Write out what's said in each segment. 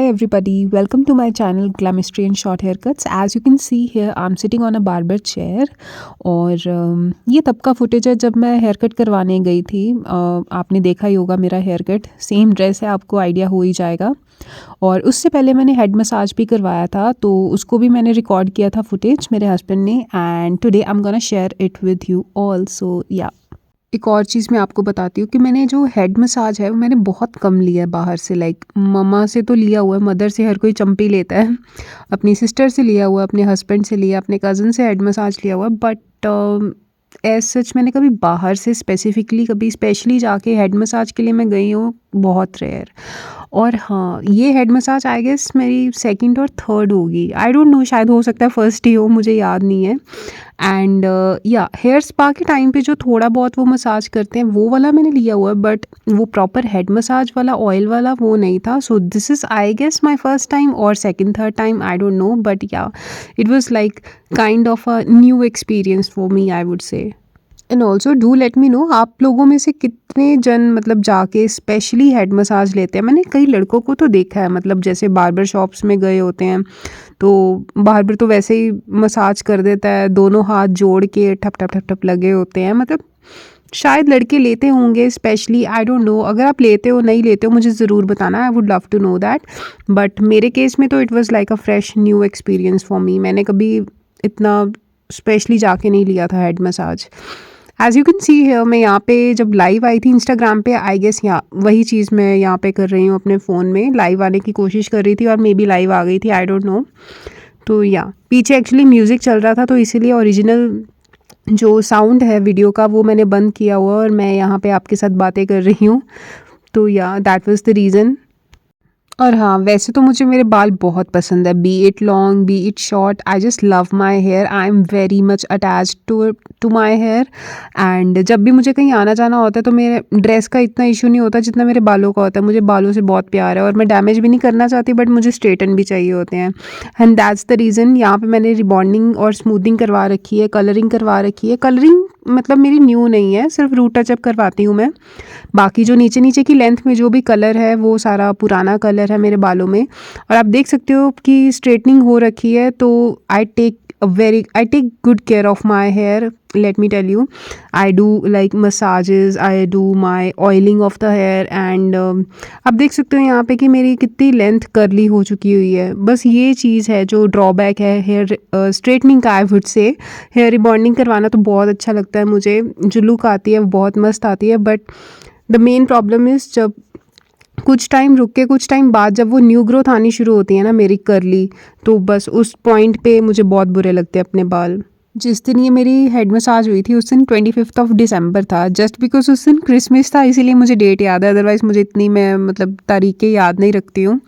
Hi everybody, welcome to my channel Glamistry and Short Haircuts. As you can see here, I'm sitting on a barber chair और ये तब का footage है जब मैं hair cut करवाने गई थी। आपने देखा ही होगा मेरा हेयर कट, सेम ड्रेस है, आपको आइडिया हो ही जाएगा। और उससे पहले मैंने हेड मसाज भी करवाया था, तो उसको भी मैंने रिकॉर्ड किया था फुटेज मेरे हस्बैंड ने, and today I am gonna share it with you all. So yeah एक और चीज़ मैं आपको बताती हूँ कि मैंने जो हेड मसाज है वो मैंने बहुत कम लिया है बाहर से। लाइक मम्मा से तो लिया हुआ है, मदर से हर कोई चंपी लेता है, अपनी सिस्टर से लिया हुआ है, अपने हस्बैंड से लिया, अपने कज़न से हेड मसाज लिया हुआ है। बट एज सच मैंने कभी बाहर से स्पेसिफिकली कभी स्पेशली जाके हेड मसाज के लिए मैं गई हूँ, बहुत रेयर। और हाँ, ये हेड मसाज आई गेस मेरी सेकंड और थर्ड होगी, आई डोंट नो, शायद हो सकता है फर्स्ट ही हो, मुझे याद नहीं है। एंड या हेयर स्पा के टाइम पे जो थोड़ा बहुत वो मसाज करते हैं वो वाला मैंने लिया हुआ है, बट वो प्रॉपर हेड मसाज वाला ऑयल वाला वो नहीं था। So this is I guess my first time और second third time, I don't know, but yeah it was like kind of a new experience for me, I would say. And also do let me know, आप लोगों में से कितने जन मतलब जाके specially head massage लेते हैं। मैंने कई लड़कों को तो देखा है, मतलब जैसे बार्बर शॉप्स में गए होते हैं तो बार्बर तो वैसे ही मसाज कर देता है, दोनों हाथ जोड़ के ठप ठप ठप ठप लगे होते हैं। मतलब शायद लड़के लेते होंगे स्पेशली, आई डोंट नो। अगर आप लेते हो नहीं लेते हो मुझे ज़रूर बताना, I would love to know that. But मेरे केस में तो it was like a fresh new experience for me. मैंने कभी इतना स्पेशली जाके नहीं लिया था head massage. As you can see here, मैं यहाँ पे जब लाइव आई थी इंस्टाग्राम पे, आई गेस यहाँ वही चीज़ मैं यहाँ पे कर रही हूँ, अपने फ़ोन में लाइव आने की कोशिश कर रही थी और मे बी लाइव आ गई थी, आई डोंट नो। तो या पीछे एक्चुअली म्यूज़िक चल रहा था, तो इसीलिए ओरिजिनल जो साउंड है वीडियो का वो मैंने बंद किया हुआ और मैं यहाँ पे आपके साथ बातें कर रही हूँ। तो या दैट वाज़ द रीज़न। और हाँ, वैसे तो मुझे मेरे बाल बहुत पसंद है, be it long be it short, I just love my hair, I am very much attach to my hair. And जब भी मुझे कहीं आना जाना होता है तो मेरे ड्रेस का इतना इशू नहीं होता जितना मेरे बालों का होता है। मुझे बालों से बहुत प्यार है और मैं डैमेज भी नहीं करना चाहती, बट मुझे स्ट्रेटन भी चाहिए होते हैं। एंड दैट्स द रीज़न यहाँ पे मैंने रिबॉन्डिंग और स्मूथिंग करवा रखी है, कलरिंग करवा रखी है। कलरिंग मतलब मेरी न्यू नहीं है, सिर्फ रूट टचअप करवाती हूँ मैं। बाकी जो नीचे नीचे की लेंथ में जो भी कलर है वो सारा पुराना कलर है मेरे बालों में। और आप देख सकते हो कि स्ट्रेटनिंग हो रखी है, तो I take good care of my hair, let me tell you. I do like massages, I do my oiling of the hair, and आप देख सकते हो यहाँ पे कि मेरी कितनी लेंथ कर्ली हो चुकी हुई है। बस ये चीज़ है जो ड्रॉबैक है हेयर स्ट्रेटनिंग का, I would say. Hair rebonding करवाना तो बहुत अच्छा लगता है मुझे, जो लुक आती है वो बहुत मस्त आती है, but the main problem is जब कुछ टाइम रुक के कुछ टाइम बाद जब वो न्यू ग्रोथ आनी शुरू होती है ना मेरी करली, तो बस उस पॉइंट पे मुझे बहुत बुरे लगते हैं अपने बाल। जिस दिन ये मेरी हेड मसाज हुई थी उस दिन 25 ऑफ दिसंबर था, जस्ट बिकॉज उस दिन क्रिसमस था इसीलिए मुझे डेट याद है, अदरवाइज़ मुझे इतनी मैं मतलब तारीखें याद नहीं रखती हूँ।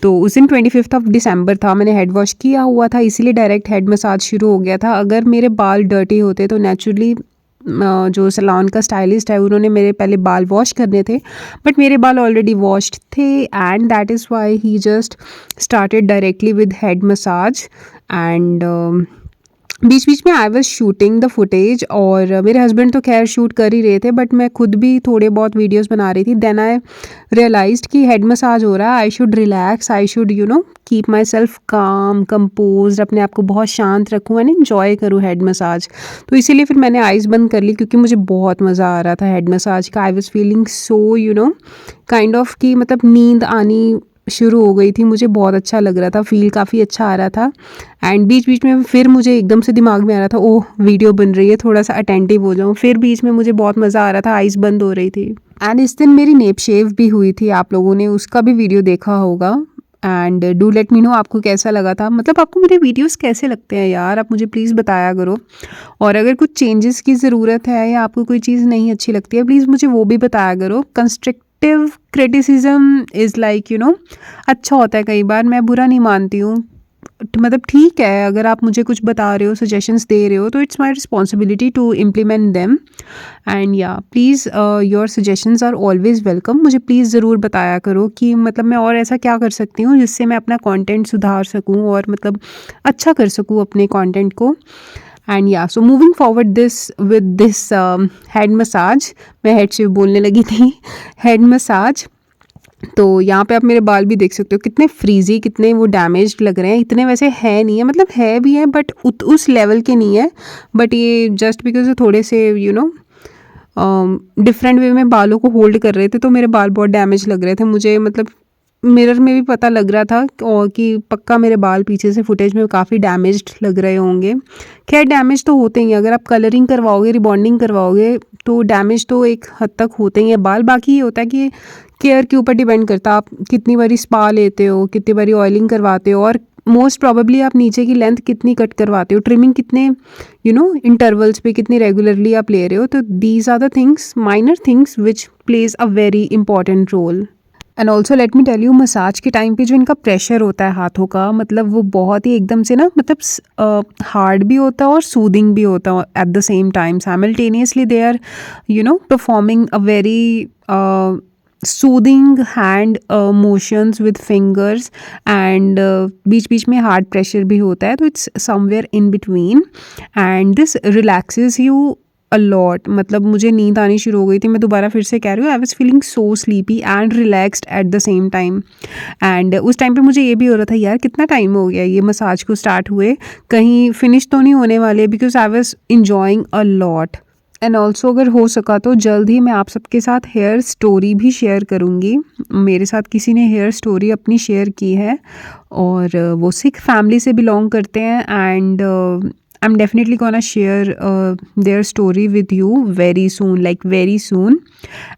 तो उस दिन 25 ऑफ दिसंबर था, मैंने हेड वॉश किया हुआ था, इसीलिए डायरेक्ट हेड मसाज शुरू हो गया था। अगर मेरे बाल डर्टी होते तो नेचुरली जो सैलून का स्टाइलिस्ट है उन्होंने मेरे पहले बाल वॉश करने थे, बट मेरे बाल ऑलरेडी वॉश्ड थे, and that is why he just started directly with head massage. And बीच बीच में I was shooting the footage, और मेरे हस्बैंड तो खैर शूट कर ही रहे थे, बट मैं खुद भी थोड़े बहुत वीडियोस बना रही थी। देन आई रियलाइज्ड कि हेड मसाज हो रहा है, I should relax, I should keep my self काम कंपोज, अपने आप को बहुत शांत रखूँ एंड इन्जॉय करूँ हेड मसाज। तो इसीलिए फिर मैंने आइज़ बंद कर ली, क्योंकि मुझे बहुत मज़ा आ रहा था हेड मसाज का। आई was feeling so kind of कि मतलब नींद आनी शुरू हो गई थी, मुझे बहुत अच्छा लग रहा था, फील काफ़ी अच्छा आ रहा था। एंड बीच बीच में फिर मुझे एकदम से दिमाग में आ रहा था, ओह वीडियो बन रही है, थोड़ा सा अटेंटिव हो जाऊँ। फिर बीच में मुझे बहुत मज़ा आ रहा था, आइज़ बंद हो रही थी। एंड इस दिन मेरी नेप शेव भी हुई थी, आप लोगों ने उसका भी वीडियो देखा होगा। And do let me no आपको कैसा लगा था, मतलब आपको मेरे वीडियोस कैसे लगते हैं यार, आप मुझे प्लीज़ बताया करो। और अगर कुछ चेंजेस की ज़रूरत है या आपको कोई चीज़ नहीं अच्छी लगती है, प्लीज़ मुझे वो भी बताया करो। कंस्ट्रक्टिव क्रिटिसिज्म इज़ लाइक अच्छा होता है कई बार, मैं बुरा नहीं मानती हूँ। मतलब ठीक है, अगर आप मुझे कुछ बता रहे हो, सजेशंस दे रहे हो, तो it's my responsibility to implement them. And yeah please your suggestions are always welcome. मुझे प्लीज़ ज़रूर बताया करो कि मतलब मैं और ऐसा क्या कर सकती हूँ जिससे मैं अपना कंटेंट सुधार सकूँ और मतलब अच्छा कर सकूँ अपने कंटेंट को। एंड या so moving forward this with this head massage, मैं हेड से बोलने लगी थी हेड मसाज। तो यहाँ पे आप मेरे बाल भी देख सकते हो कितने फ्रीज़ी, कितने वो डैमेज्ड लग रहे हैं। इतने वैसे है नहीं है, मतलब है भी है बट उस लेवल के नहीं है। बट ये जस्ट बिकॉज़ थोड़े से डिफरेंट वे में बालों को होल्ड कर रहे थे, तो मेरे बाल बहुत डैमेज लग रहे थे मुझे। मतलब मिरर में भी पता लग रहा था और कि पक्का मेरे बाल पीछे से फुटेज में काफ़ी डैमेज्ड लग रहे होंगे। खैर डैमेज तो होते ही हैं, अगर आप कलरिंग करवाओगे, रिबॉन्डिंग करवाओगे तो डैमेज तो एक हद तक होते ही हैं बाल। बाकी ये होता है कि केयर के ऊपर डिपेंड करता है, आप कितनी बारी स्पा लेते हो, कितनी बारी ऑयलिंग करवाते हो, और मोस्ट प्रॉबेबली आप नीचे की लेंथ कितनी कट करवाते हो, ट्रिमिंग कितने इंटरवल्स पे कितनी रेगुलरली आप ले रहे हो। तो these are the things, minor things which plays a very important role. And also let me tell you, massage के टाइम पे जो इनका प्रेशर होता है हाथों का, मतलब वो बहुत ही एकदम से ना, मतलब हार्ड भी होता है और सूदिंग भी होता है at the same time. Simultaneously they are performing a very soothing hand motions with fingers, and बीच बीच में हार्ड प्रेशर भी होता है, तो it's somewhere in between and this relaxes you a lot. मतलब मुझे नींद आनी शुरू हो गई थी, मैं दोबारा फिर से कह रही हूँ, आई was feeling so sleepy and relaxed eight the same time. And उस टाइम पे मुझे ये भी हो रहा था, यार कितना टाइम हो गया ये मसाज को स्टार्ट हुए, कहीं फिनिश तो नहीं होने वाले, because I was enjoying a lot. And also अगर हो सका तो जल्द ही मैं आप सबके साथ हेयर स्टोरी भी शेयर करूँगी। मेरे साथ किसी ने हेयर स्टोरी अपनी शेयर की है और वो सिख फैमिली से बिलोंग करते हैं, and I'm definitely gonna share their story with you very soon, like very soon.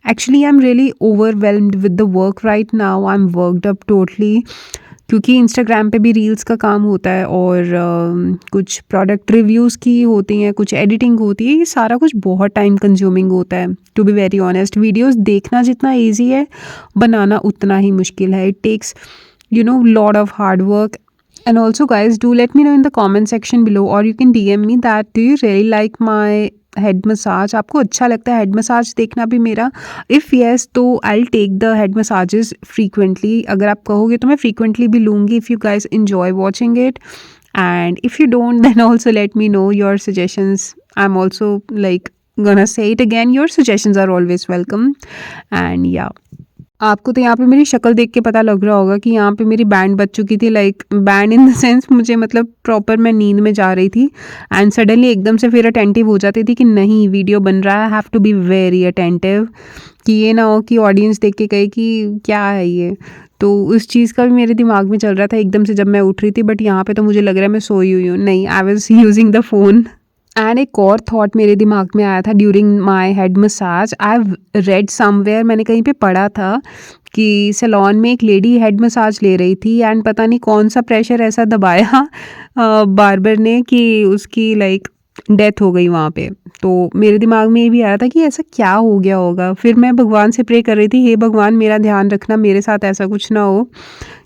Actually, I'm really overwhelmed with the work right now. I'm worked up totally, क्योंकि Instagram पे भी रील्स का काम होता है और कुछ प्रोडक्ट रिव्यूज़ की होती हैं, कुछ एडिटिंग होती है, ये सारा कुछ बहुत टाइम कंज्यूमिंग होता है। To be very honest, videos देखना जितना इजी है, बनाना उतना ही मुश्किल है। It takes lot of hard work. And also guys, do let me know in the comment section below, or you can DM me that do you really like my head massage? आपको अच्छा लगता है head massage देखना भी मेरा? If yes, तो I'll take the head massages frequently. अगर आप कहोगे तो मैं frequently भी लूँगी, if you guys enjoy watching it. And if you don't, then also let me know your suggestions. I'm also like gonna say it again, your suggestions are always welcome. And yeah, आपको तो यहाँ पे मेरी शक्ल देख के पता लग रहा होगा कि यहाँ पे मेरी बैंड बज चुकी थी, like band in the sense मुझे मतलब प्रॉपर मैं नींद में जा रही थी एंड सडनली एकदम से फिर अटेंटिव हो जाती थी कि नहीं वीडियो बन रहा है, have to be very attentive, कि ये ना हो कि ऑडियंस देख के कहे कि क्या है ये। तो उस चीज़ का भी मेरे दिमाग में चल रहा था एकदम से जब मैं उठ रही थी, बट यहाँ पे तो मुझे लग रहा है मैं सोई हुई हूँ। नहीं, I was using the phone. And एक और थॉट मेरे दिमाग में आया था during my head massage. I read somewhere, मैंने कहीं पे पढ़ा था कि सैलून में एक लेडी हेड मसाज ले रही थी एंड पता नहीं कौन सा प्रेशर ऐसा दबाया बार्बर ने कि उसकी लाइक डेथ हो गई वहाँ पे। तो मेरे दिमाग में ये भी आ रहा था कि ऐसा क्या हो गया होगा। फिर मैं भगवान से प्रे कर रही थी, हे भगवान मेरा ध्यान रखना, मेरे साथ ऐसा कुछ ना हो,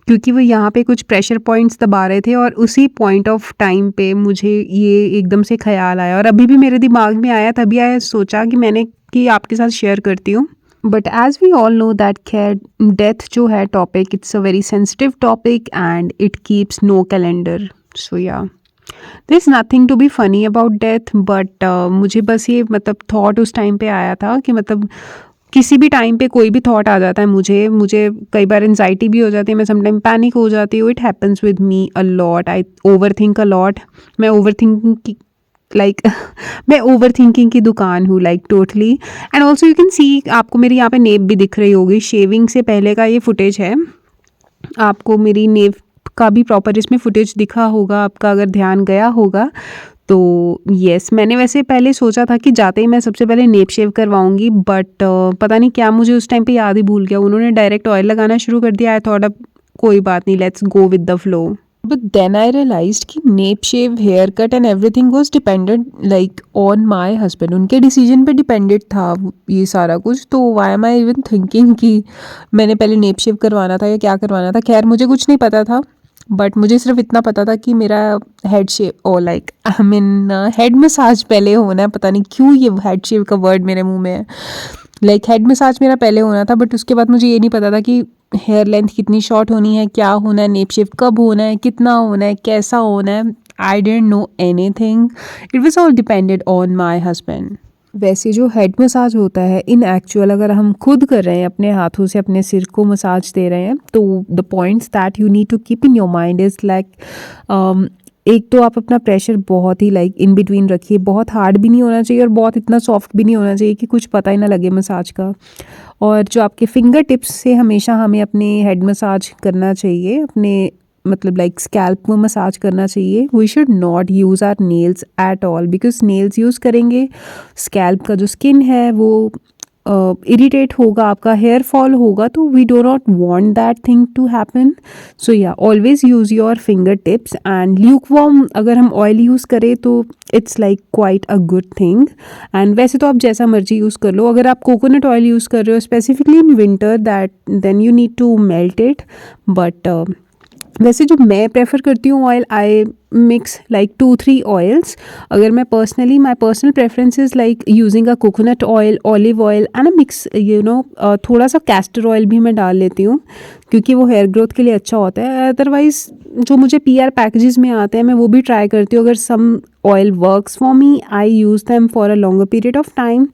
क्योंकि वो यहाँ पे कुछ प्रेशर पॉइंट्स दबा रहे थे और उसी पॉइंट ऑफ टाइम पे मुझे ये एकदम से ख्याल आया और अभी भी मेरे दिमाग में आया, तभी आया सोचा कि आपके साथ शेयर करती हूँ। But as we all know that खैर डेथ जो है topic, it's a very sensitive topic and it keeps no calendar. So yeah there is nothing to be funny about death, but मुझे बस ये मतलब थॉट उस टाइम पे आया था कि मतलब किसी भी टाइम पे कोई भी थॉट आ जाता है मुझे कई बार एंजाइटी भी हो जाती है, मैं समटाइम पैनिक हो जाती हूँ। It happens with me a lot, I over think a lot. मैं ओवर थिंकिंग की लाइक मैं ओवर थिंकिंग की दुकान हूँ, like totally. And also you can सी, आपको मेरी यहाँ पे नेप भी दिख रही होगी, शेविंग से पहले का ये फुटेज है। आपको मेरी नेप का भी प्रॉपर इसमें फुटेज दिखा होगा, आपका अगर ध्यान गया होगा तो। येस, मैंने वैसे पहले सोचा था कि जाते ही मैं सबसे पहले नेप शेव करवाऊंगी, बट पता नहीं क्या मुझे उस टाइम पे याद ही भूल गया, उन्होंने डायरेक्ट ऑयल लगाना शुरू कर दिया। आई थॉट अब कोई बात नहीं, let's go with the flow. But then I realized कि nape shave, hair cut and everything was dependent like on my husband, उनके डिसीजन पे डिपेंडेंट था ये सारा कुछ। तो why am I even thinking कि मैंने पहले नेप शेव करवाना था या क्या करवाना था। खैर मुझे कुछ नहीं पता था, बट मुझे सिर्फ इतना पता था कि मेरा हेड शेव और like I mean head massage पहले होना है। पता नहीं क्यों ये हेड शेव का वर्ड मेरे मुंह में है, लाइक हेड मसाज मेरा पहले होना था, बट उसके बाद मुझे ये नहीं पता था कि हेयर लेंथ कितनी शॉर्ट होनी है, क्या होना है, नेप शेव कब होना है, कितना होना है, कैसा होना है। I don't know anything, it was all depended on my husband. वैसे जो हेड मसाज होता है इन एक्चुअल अगर हम खुद कर रहे हैं, अपने हाथों से अपने सिर को मसाज दे रहे हैं, तो the points that you need to keep in your mind is like एक तो आप अपना प्रेशर बहुत ही लाइक इन बिटवीन रखिए, बहुत हार्ड भी नहीं होना चाहिए और बहुत इतना सॉफ्ट भी नहीं होना चाहिए कि कुछ पता ही ना लगे मसाज का। और जो आपके फिंगर टिप्स से हमेशा हमें अपने हेड मसाज करना चाहिए, अपने मतलब लाइक स्कैल्प को मसाज करना चाहिए। We should not use our nails at all, because nails use करेंगे स्कैल्प का जो स्किन है वो इरिटेट होगा, आपका हेयर फॉल होगा, तो we do not want that thing to happen. So yeah always use your finger tips and luke warm अगर हम ऑयल यूज़ करें तो it's like quite a good thing. And वैसे तो आप जैसा मर्जी यूज़ कर लो, अगर आप कोकोनट ऑयल यूज़ कर रहे हो specifically in winter that then you need to melt it. But वैसे जो मैं प्रेफर करती हूँ oil, I mix like 2-3 oils. अगर मैं personally my personal preference is like using a coconut oil, olive oil and a mix थोड़ा सा castor oil भी मैं डाल लेती हूँ क्योंकि वो हेयर ग्रोथ के लिए अच्छा होता है। अदरवाइज़ जो मुझे PR पैकेजेस में आते हैं मैं वो भी ट्राई करती हूँ। अगर some oil works for me I use them for a longer period of time.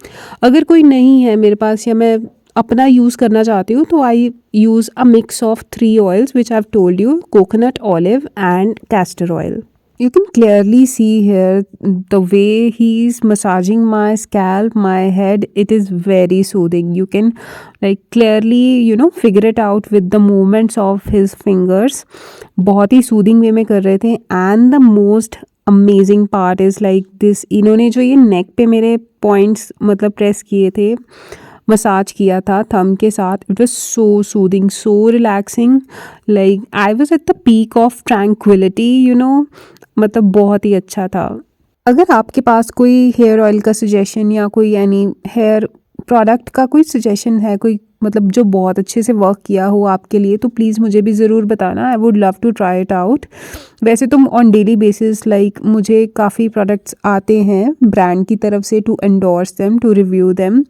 अगर कोई नहीं है मेरे पास या मैं अपना यूज़ करना चाहती हूँ तो आई use a mix of 3 oils which I've told you: coconut, olive and castor oil. You can clearly see here the way he's massaging my scalp, my head. It is very soothing. You can like clearly figure it out with the movements of his fingers. बहुत ही soothing way में कर रहे थे। And the most amazing part is like this, इन्होंने जो ये neck पे मेरे points मतलब press किए थे, मसाज किया था थम के साथ, it was so soothing, so relaxing, like I was at the peak of tranquillity मतलब बहुत ही अच्छा था। अगर आपके पास कोई हेयर ऑयल का सजेशन या कोई यानी हेयर प्रोडक्ट का कोई सजेशन है, कोई मतलब जो बहुत अच्छे से वर्क किया हो आपके लिए, तो प्लीज़ मुझे भी ज़रूर बताना। I would love to try it out. वैसे तो ऑन डेली बेसिस लाइक मुझे काफ़ी प्रोडक्ट्स आते हैं ब्रांड की तरफ से to endorse them, to review them,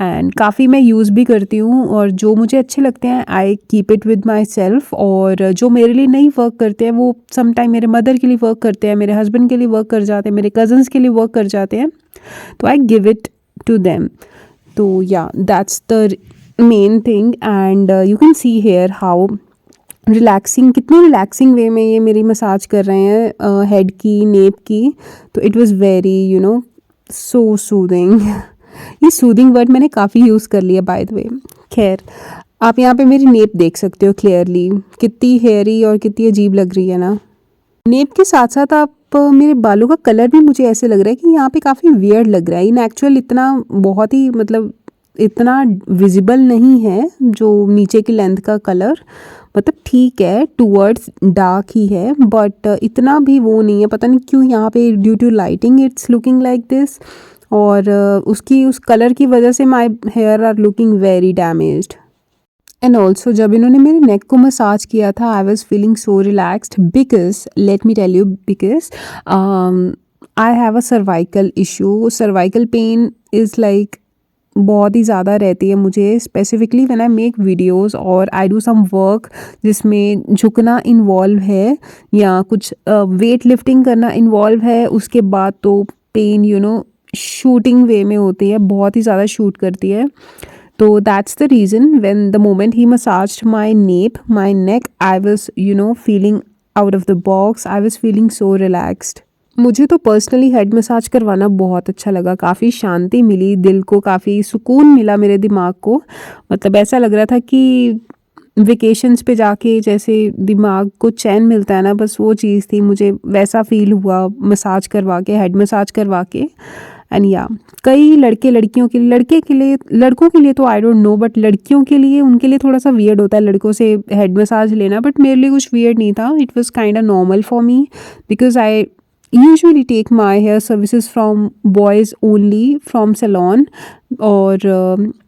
and काफ़ी मैं यूज़ भी करती हूँ। और जो मुझे अच्छे लगते हैं I keep it with my self, और जो मेरे लिए नहीं वर्क करते हैं वो समटाइम मेरे मदर के लिए वर्क करते हैं, मेरे हस्बैंड के लिए वर्क कर जाते हैं, मेरे कज़न्स के लिए वर्क कर जाते हैं, तो I give it to them. तो या that's the main thing. And you can see here how relaxing, कितनी रिलैक्सिंग वे में ये मेरी मसाज कर रहे हैं हेड की, नेप की। तो it was very so soothing. ये सूदिंग वर्ड मैंने काफ़ी यूज़ कर लिया बाय द वे। खैर, आप यहाँ पे मेरी नेप देख सकते हो क्लियरली, कितनी हेयरी और कितनी अजीब लग रही है ना। नेप के साथ साथ आप मेरे बालों का कलर भी मुझे ऐसे लग रहा है कि यहाँ पे काफ़ी वियर्ड लग रहा है। इन एक्चुअल इतना बहुत ही मतलब इतना विजिबल नहीं है जो नीचे की लेंथ का कलर, मतलब ठीक है टूवर्ड्स डार्क ही है, बट इतना भी वो नहीं है। पता नहीं क्यों यहाँ पे due to lighting it's looking like this, और उसकी उस कलर की वजह से my hair are looking very damaged. And also जब इन्होंने मेरे नेक को मसाज किया था I was feeling so relaxed, because let me tell you, because I have a cervical issue. Cervical pain is like बहुत ही ज़्यादा रहती है मुझे, specifically when I make videos और आई डू सम वर्क जिसमें झुकना इन्वॉल्व है या कुछ वेट लिफ्टिंग करना इन्वॉल्व है, उसके बाद तो पेन शूटिंग वे में होती है, बहुत ही ज़्यादा शूट करती है। तो that's the reason when the moment he massaged my nape, my neck, I was feeling out of the box, I was feeling so relaxed. मुझे तो पर्सनली हेड मसाज करवाना बहुत अच्छा लगा, काफ़ी शांति मिली दिल को, काफ़ी सुकून मिला मेरे दिमाग को। मतलब ऐसा लग रहा था कि वेकेशंस पे जाके जैसे दिमाग को चैन मिलता है ना, बस वो चीज़ थी, मुझे वैसा फील हुआ मसाज करवा के, हेड मसाज करवा के। एंड या कई लड़कियों के लिए, लड़कों के लिए तो आई डोंट नो, बट लड़कियों के लिए, उनके लिए थोड़ा सा वियर्ड होता है लड़कों से हेड मसाज लेना, बट मेरे लिए कुछ वियर्ड नहीं था। It was kind of normal for me because I usually take my hair services from boys only from salon, और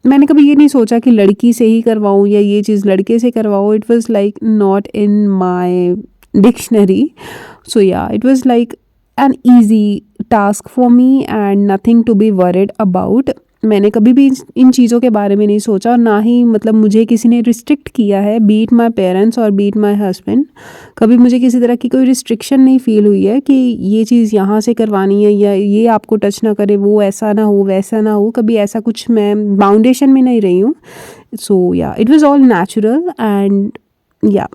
मैंने कभी ये नहीं सोचा कि लड़की से ही करवाऊँ या ये चीज़ लड़के से करवाऊँ। It was like not in my dictionary. So yeah it was like an easy task for me and nothing to be worried about. मैंने कभी भी इन चीज़ों के बारे में नहीं सोचा और ना ही मतलब मुझे किसी ने रिस्ट्रिक्ट किया है, बी इट माई पेरेंट्स और बी इट माई हस्बैंड। कभी मुझे किसी तरह की कोई रिस्ट्रिक्शन नहीं फ़ील हुई है कि ये चीज़ यहाँ से करवानी है या ये आपको टच ना करे, वो ऐसा ना हो, वैसा ना हो, कभी ऐसा कुछ मैं बाउंडेशन में नहीं रही हूँ। सो yeah it was all natural and yeah.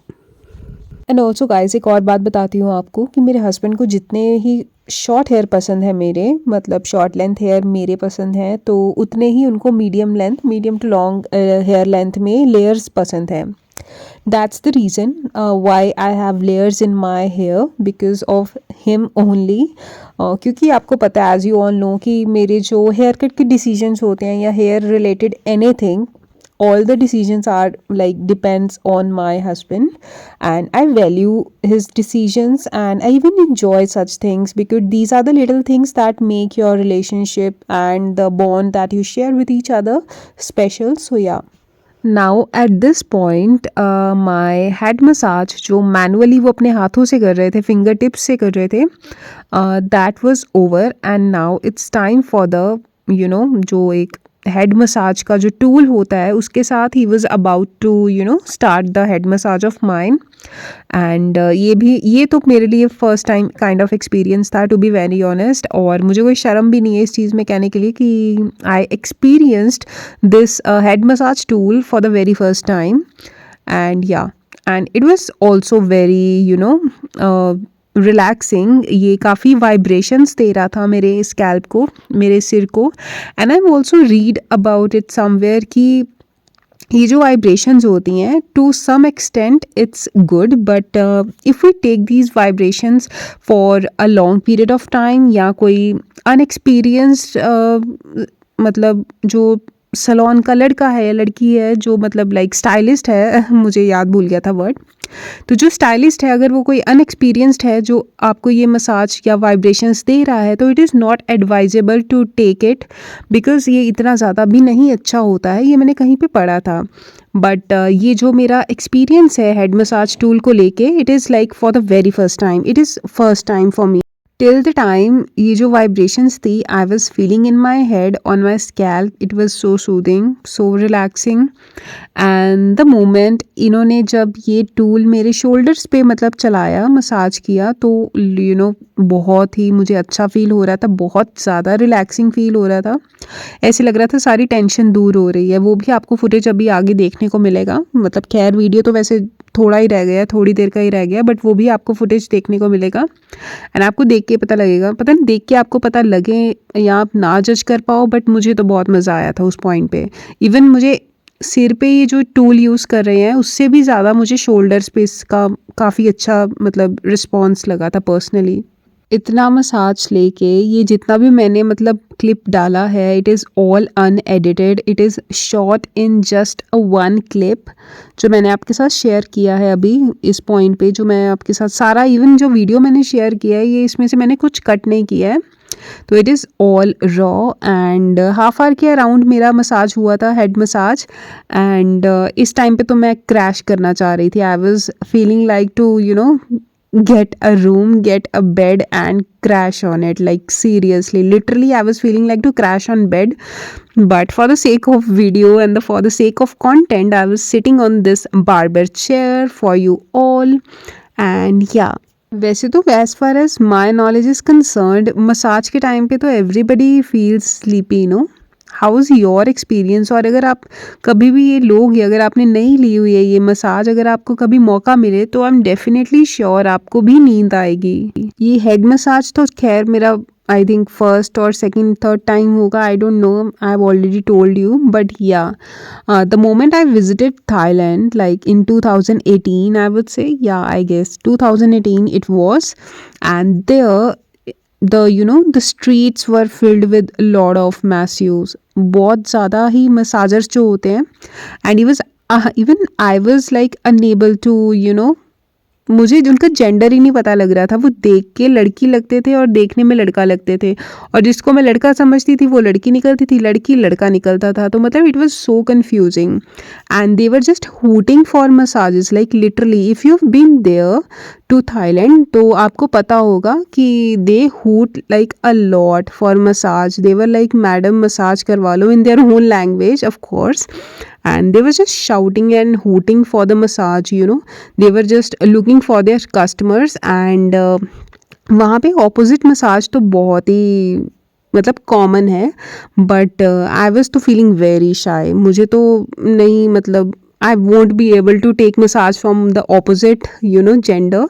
And also guys एक और बात बताती हूँ आपको कि मेरे हस्बैंड को जितने ही शॉर्ट हेयर पसंद है, मेरे मतलब शॉर्ट लेंथ हेयर मेरे पसंद है, तो उतने ही उनको medium to long hair length में लेयर्स पसंद है। That's the reason why I have layers in my hair, because of him only. क्योंकि आपको पता है एज यू ऑल नो कि मेरे जो हेयर कट के डिसीजंस होते हैं या hair related anything, all the decisions are like depends on my husband, and I value his decisions and I even enjoy such things because these are the little things that make your relationship and the bond that you share with each other special. So yeah, now at this point my head massage जो manually वो अपने हाथों से कर रहे थे, finger tips से कर रहे थे, that was over and now it's time for the जो एक हेड मसाज का जो टूल होता है उसके साथ ही was about to start the head massage of mine. And ये तो मेरे लिए first time kind of experience था, टू बी वेरी ऑनेस्ट। और मुझे कोई शर्म भी नहीं है इस चीज़ में कहने के लिए कि I experienced this head massage tool for the very first time. And yeah, and it was also very relaxing. ये काफ़ी वाइब्रेशंस दे रहा था मेरे स्कैल्प को, मेरे सिर को। And I also read about it somewhere कि ये जो वाइब्रेशंस होती हैं to some extent it's good, but if we take these vibrations for a long period of time, या कोई अनएक्सपीरियंस्ड मतलब जो सलोन का लड़का है या लड़की है जो मतलब लाइक स्टाइलिस्ट है मुझे याद भूल गया था वर्ड, तो जो स्टाइलिस्ट है अगर वो कोई अनएक्सपीरियंस्ड है जो आपको ये मसाज या वाइब्रेशंस दे रहा है, तो it is not advisable to take it, because ये इतना ज़्यादा भी नहीं अच्छा होता है। ये मैंने कहीं पे पढ़ा था। बट ये जो मेरा एक्सपीरियंस है हेड मसाज टूल को लेके, it is like for the very first time, it is first time for me. Till the time ये जो वाइब्रेशंस थी I was feeling in my head on my scalp, it was so soothing, so relaxing. And the moment इन्होंने जब ये tool मेरे shoulders पे मतलब चलाया, मसाज किया, तो बहुत ही मुझे अच्छा फ़ील हो रहा था, बहुत ज़्यादा रिलैक्सिंग फ़ील हो रहा था। ऐसे लग रहा था सारी टेंशन दूर हो रही है। वो भी आपको फुटेज अभी आगे देखने को मिलेगा, मतलब खैर वीडियो तो वैसे थोड़ा ही रह गया, थोड़ी देर का ही रह गया, बट वो भी आपको फुटेज देखने को मिलेगा। एंड आपको देख के पता लगेगा, पता नहीं देख के आपको पता लगे या आप ना जज कर पाओ, बट मुझे तो बहुत मज़ा आया था उस पॉइंट पे। इवन मुझे सिर पे ये जो टूल यूज़ कर रहे हैं उससे भी ज़्यादा मुझे शोल्डर स्पेस का काफ़ी अच्छा मतलब रिस्पॉन्स लगा था पर्सनली। इतना मसाज लेके ये जितना भी मैंने मतलब क्लिप डाला है, it is all unedited, it is shot in just a one clip जो मैंने आपके साथ शेयर किया है अभी इस पॉइंट पे। जो मैं आपके साथ सारा इवन जो वीडियो मैंने शेयर किया है, ये इसमें से मैंने कुछ कट नहीं किया है, तो it is all raw. And half hour के अराउंड मेरा मसाज हुआ था, हेड मसाज। एंड इस टाइम पे तो मैं क्रैश करना चाह रही थी। I was feeling like to get a room, get a bed and crash on it, like seriously, literally I was feeling like to crash on bed, but for the sake of video and for the sake of content I was sitting on this barber chair for you all. And yeah, वैसे तो as far as my knowledge is concerned, massage के time पे तो everybody feels sleepy, how is your experience. और अगर आप कभी भी ये लोगे, अगर आपने नहीं ली हुई है ये मसाज, अगर आपको कभी मौका मिले तो आई एम डेफिनेटली श्योर आपको भी नींद आएगी। ये हेड मसाज तो खैर मेरा आई थिंक फर्स्ट और सेकंड थर्ड टाइम होगा, I don't know, I have already told you. But yeah, the moment I visited Thailand like in 2018 I would say, yeah I guess 2018 it was, and there the streets were filled with a lot of masseuses, बहुत ज़्यादा ही मसाजर्स जो होते हैं। And even I was like unable to मुझे उनका gender ही नहीं पता लग रहा था। वो देख के लड़की लगते थे और देखने में लड़का लगते थे, और जिसको मैं लड़का समझती थी वो लड़की निकलती थी, लड़की लड़का निकलता था। तो मतलब it was so confusing and they were just hooting for massages, like literally if you have been there to Thailand तो आपको पता होगा कि they hoot like a lot for massage. They were like madam massage करवा लो in their own language of course, and they were just shouting and hooting for the massage, you know. They were just looking for their customers and वहाँ पे opposite massage तो बहुत ही मतलब common है, but I was तो feeling very shy. मुझे तो नहीं, मतलब I won't be able to take massage from the opposite you know gender,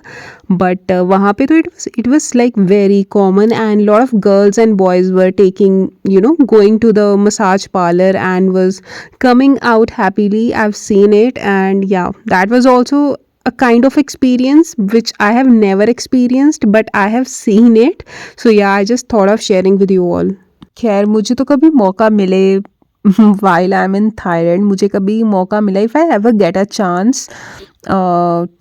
but वहाँ पे तो it was like very common and lot of girls and boys were taking you know going to the massage parlour and was coming out happily. I've seen it, and yeah, that was also a kind of experience which I have never experienced, but I have seen it. So yeah, I just thought of sharing with you all. खैर मुझे तो कभी मौका मिले while I'm in Thailand, मुझे कभी मौका मिला, if I ever get a chance,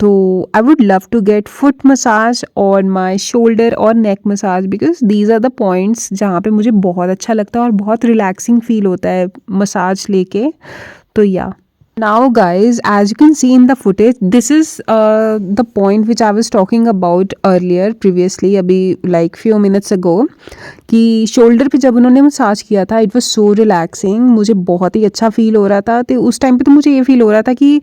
तो I would love to get foot massage और my shoulder और neck massage, because these are the points जहाँ पे मुझे बहुत अच्छा लगता है और बहुत relaxing feel होता है मसाज लेके। तो या now guys, as you can see in the footage, this is the point which I was talking about earlier previously, अभी like few minutes ago, कि शोल्डर पे जब उन्होंने मसाज किया था इट वाज सो रिलैक्सिंग, मुझे बहुत ही अच्छा फील हो रहा था। तो उस टाइम पे तो मुझे ये फील हो रहा था कि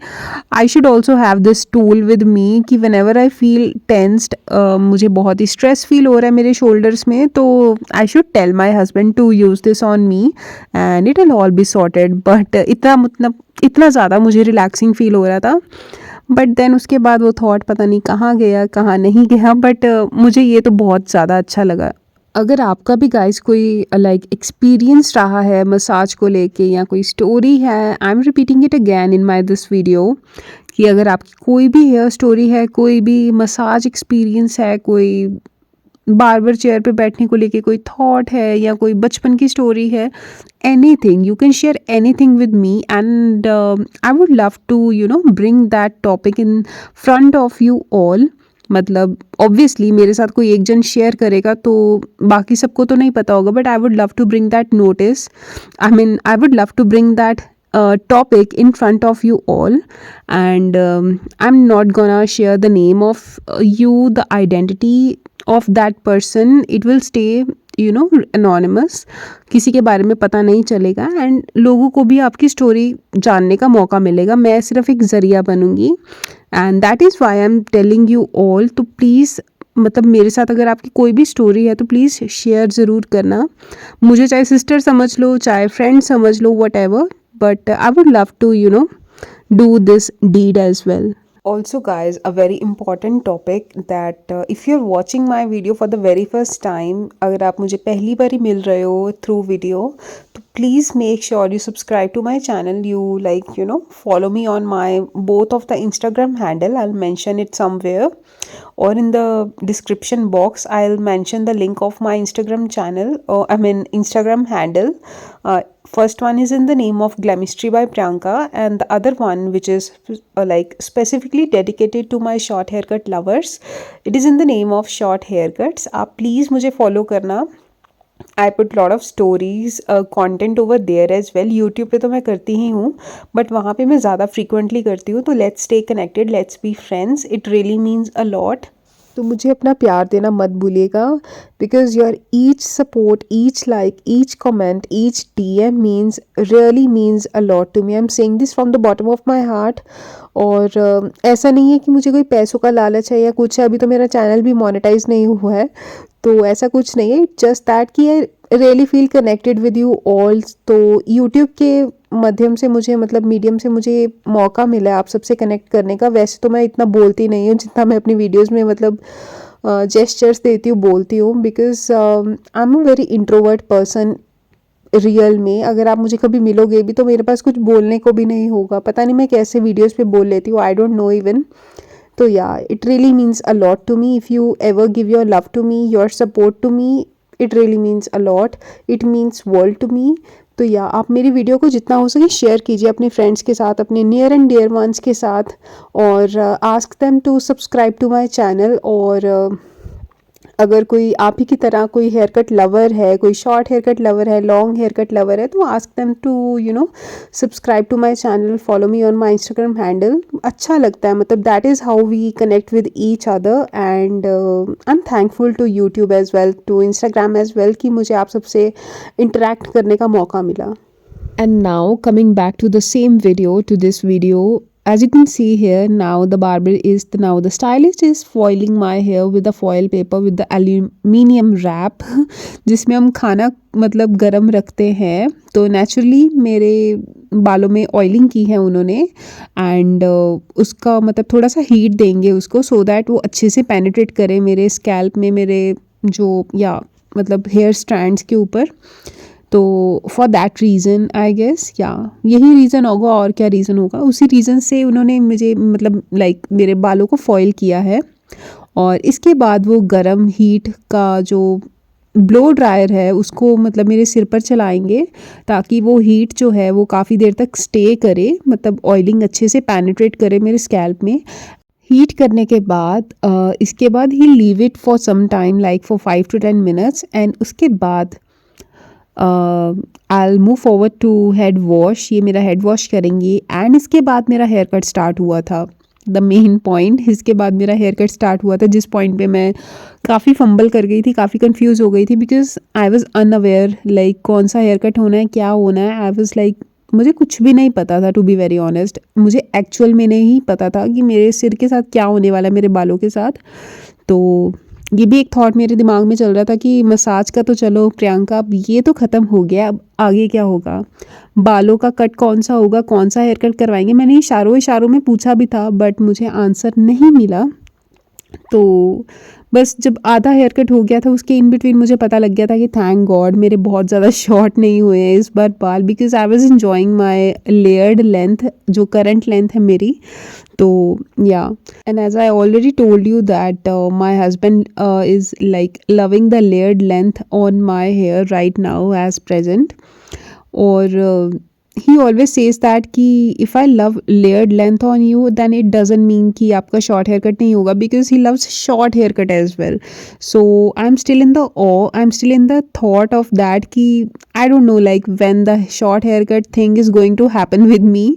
I should also have this tool with me, कि whenever I feel tensed, मुझे बहुत ही स्ट्रेस फील हो रहा है मेरे शोल्डर्स में, तो I should tell my husband to use this on me and it will all be sorted. But इतना ज़्यादा मुझे रिलैक्सिंग फील हो रहा था, बट देन उसके बाद वो थॉट पता नहीं कहाँ गया कहाँ नहीं गया, बट मुझे ये तो बहुत ज़्यादा अच्छा लगा। अगर आपका भी गाइस कोई लाइक एक्सपीरियंस रहा है मसाज को लेके या कोई स्टोरी है, I am repeating it again in my this video, कि अगर आपकी कोई भी हेयर स्टोरी है, कोई भी मसाज एक्सपीरियंस है, कोई बार्बर चेयर पे बैठने को लेके कोई थॉट है, या कोई बचपन की स्टोरी है, anything you can share anything with me, and I would love to you know bring that topic in front of you all। मतलब ऑब्वियसली मेरे साथ कोई एक जन शेयर करेगा तो बाकी सबको तो नहीं पता होगा, but I would love to bring that notice, I would love to bring that topic in front of you all, and I'm not gonna share the name of you, the identity of that person, it will stay you know anonymous, किसी के बारे में पता नहीं चलेगा, and लोगों को भी आपकी स्टोरी जानने का मौका मिलेगा, मैं सिर्फ एक ज़रिया बनूंगी, and that is why I am telling you all. तो प्लीज़ मतलब मेरे साथ अगर आपकी कोई भी स्टोरी है तो प्लीज़ शेयर ज़रूर करना, मुझे चाहे सिस्टर समझ लो, चाहे फ्रेंड समझ लो, whatever, but I would love to you know do this deed as well. Also guys, a very important topic that if you're watching my video for the very first time, अगर आप मुझे पहली बार ही मिल रहे हो through video, तो please make sure you subscribe to my channel, you like you know follow me on my both of the Instagram handle, I'll mention it somewhere, or in the description box I'll mention the link of my Instagram channel, or I mean Instagram handle. First one is in the name of Glamistry by Priyanka, and the other one which is like specifically dedicated to my short haircut lovers, it is in the name of Short Haircuts। आप please मुझे follow करना। I put lot of stories content over there as well। YouTube पे तो मैं करती ही हूँ, but वहाँ पे मैं ज़्यादा frequently करती हूँ, तो let's stay connected, let's be friends, it really means a lot। तो मुझे अपना प्यार देना मत भूलिएगा, because your each support, each like, each comment, each DM means really means a lot to me. I am saying this from the bottom of my heart. और ऐसा नहीं है कि मुझे कोई पैसों का लालच है या कुछ है, अभी तो मेरा चैनल भी मोनेटाइज नहीं हुआ है, तो ऐसा कुछ नहीं है, जस्ट दैट कि I really feel connected with you all. तो यूट्यूब के माध्यम से मुझे, मतलब मीडियम से मुझे मौका मिला है आप सबसे कनेक्ट करने का। वैसे तो मैं इतना बोलती नहीं हूँ जितना मैं अपनी वीडियोस में मतलब जेस्चर्स देती हूँ, बोलती हूँ, because I am a very introvert person real में। अगर आप मुझे कभी मिलोगे भी तो मेरे पास कुछ बोलने को भी नहीं होगा, पता नहीं मैं कैसे वीडियोस पे बोल लेती हूँ, आई डोंट नो इवन। तो या it really means a lot to me if you ever give your love to me, your support to me, it really means a lot, it means world to me। तो या आप मेरी video को जितना हो सके शेयर कीजिए अपने फ्रेंड्स के साथ, अपने नियर एंड डियर वंस के साथ, और ask them to subscribe to my channel. और अगर कोई आप ही की तरह कोई हेयर कट लवर है, कोई शॉर्ट हेयर कट लवर है, लॉन्ग हेयर कट लवर है, तो ask them to subscribe to my channel, follow me on my Instagram handle. अच्छा लगता है, मतलब that is how we connect with each other. And I am thankful to YouTube as well, to Instagram as well, कि मुझे आप सबसे interact करने का मौका मिला। And now coming back to the same video, to this video, as you can see here, now the barber is now the stylist is foiling my hair with the foil paper with the aluminium wrap जिसमें हम खाना मतलब गरम रखते हैं। तो naturally मेरे बालों में ऑयलिंग की है उन्होंने, एंड उसका मतलब थोड़ा सा हीट देंगे उसको, सो दैट वो अच्छे से पेनिट्रेट करे मेरे स्कैल्प में, मेरे जो या मतलब हेयर स्ट्रैंड्स के ऊपर। तो for that reason I guess, या यही रीज़न होगा, और क्या रीज़न होगा, उसी रीज़न से उन्होंने मुझे मतलब लाइक मेरे बालों को फॉइल किया है। और इसके बाद वो गरम हीट का जो ब्लो ड्रायर है उसको मतलब मेरे सिर पर चलाएंगे, ताकि वो हीट जो है वो काफ़ी देर तक स्टे करे, मतलब ऑयलिंग अच्छे से पेनिट्रेट करे मेरे स्कैल्प में। हीट करने के बाद इसके बाद ही leave it for some time, like for 5 to 10 minutes, and उसके बाद I move forward to head wash. ये मेरा हेड वॉश करेंगी, एंड इसके बाद मेरा हेयर कट स्टार्ट हुआ था। द मेन पॉइंट, इसके बाद मेरा हेयर कट स्टार्ट हुआ था, जिस पॉइंट पे मैं काफ़ी फंबल कर गई थी, काफ़ी कंफ्यूज हो गई थी, because I was unaware like कौन सा हेयर कट होना है, क्या होना है। आई वॉज लाइक मुझे कुछ भी नहीं पता था, टू बी वेरी ऑनेस्ट। मुझे एक्चुअल में नहीं पता था कि मेरे सिर के साथ क्या होने वाला है, मेरे बालों के साथ। तो ये भी एक थॉट मेरे दिमाग में चल रहा था कि मसाज का तो चलो प्रियंका अब ये तो ख़त्म हो गया, अब आगे क्या होगा, बालों का कट कौन सा होगा, कौन सा हेयर कट करवाएंगे। मैंने इशारों में पूछा भी था, बट मुझे आंसर नहीं मिला। तो बस जब आधा हेयर कट हो गया था, उसके इन बिटवीन मुझे पता लग गया था कि थैंक गॉड मेरे बहुत ज़्यादा शॉर्ट नहीं हुए हैं इस बार बाल, because I was enjoying my layered length, जो करंट लेंथ है मेरी। तो या, and as I already told you that my husband is like loving the layered length on my hair right now as present. और he always says that कि if I love layered length on you, then it doesn't mean कि आपका short haircut नहीं होगा, because he loves short haircut as well. So I'm still in the awe, I'm still in the thought of that कि I don't know like when the short haircut thing is going to happen with me.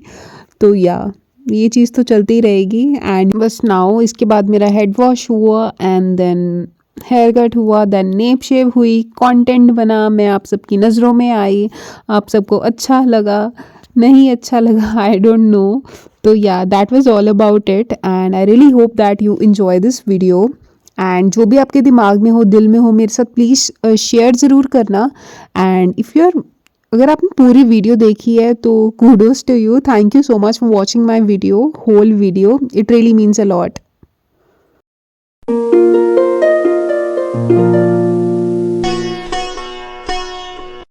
तो ये चीज़ तो चलती ही रहेगी। And बस now इसके बाद मेरा हेड वॉश हुआ, एंड देन हेयर कट हुआ, देन नेप शेव हुई, कंटेंट बना, मैं आप सबकी नज़रों में आई, आप सबको अच्छा लगा, नहीं अच्छा लगा, आई डोंट नो। तो या that was all about it, and I really hope that you enjoy this video. And जो भी आपके दिमाग में हो, दिल में हो, मेरे साथ प्लीज़ शेयर ज़रूर करना। एंड इफ़ यू आर, अगर आपने पूरी वीडियो देखी है तो kudos to you, thank you so much for watching my video, whole video, it really means a lot.